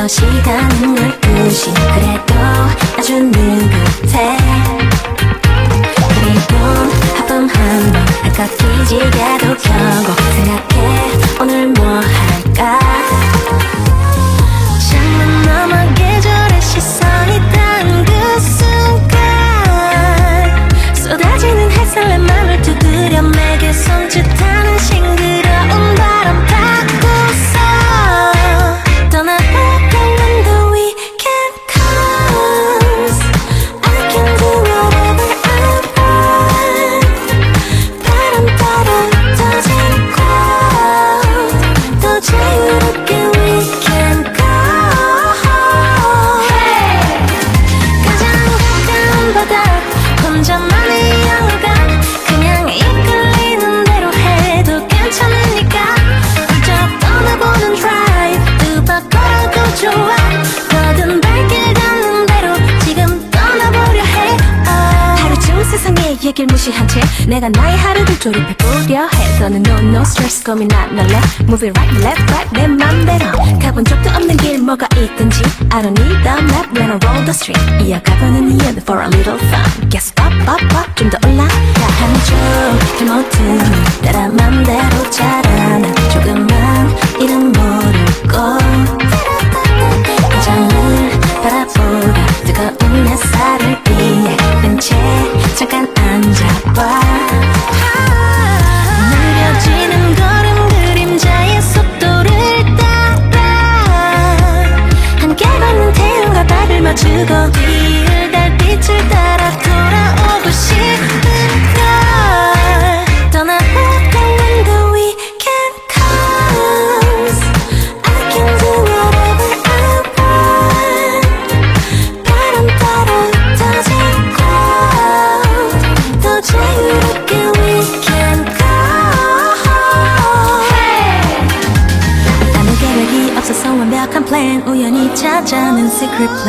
벌써 시간은 12시. 그래도 아주 느긋해. 그리고 하품 한번 할까 기지개도 켜고 생각해 오늘 뭐 할까. 창문 너머 계절의 시선이 닿은 그 순간 쏟아지는 햇살 내 맘을 두드려 매게 손짓하는 싱그러운 바람 타고서 떠나볼까 when the weekend comes. I can do whatever I want. 바람 따라 터지고 더 자유롭게 we can go. 가장 가까운 바다 혼자만의 영화관 그냥 이끌리는 대로 해도 괜찮으니까 훌쩍 떠나보는 drive 두 바꿔라도 좋아. 뭐든 발길 닿는 대로 지금 떠나보려 해. 하루 중 세상의 얘길 무시한 채 내가 나의 하루를 조립해보려 해. 너는 no stress 고민 안 할래. Move it right left right 내 맘대로 가본 적도 없는 길 뭐가 있든지 I don't need the map when I roll the street. 이어가보는 이유는 for a little fun. Guess up 좀 더 올라가 한쪽을 모든 따라 맘대로 자라나 조금만 이름 모르고 화장을 바라보다 뜨거운 햇살을 피해 뺀채 잠깐 앉아봐. 느려지는 걸음 그림자의 속도를 따라 함께 걷는 태양과 발을 맞추고 뒤을 달빛을 따라 돌아오고 싶은 걸. 떠나볼까 when the weekend comes. I can do whatever I want. 바람 따라 터지고 더 자유롭게 we can go. 아무 계획이 없어서 완벽한 plan 우연히 찾아낸 secret plan.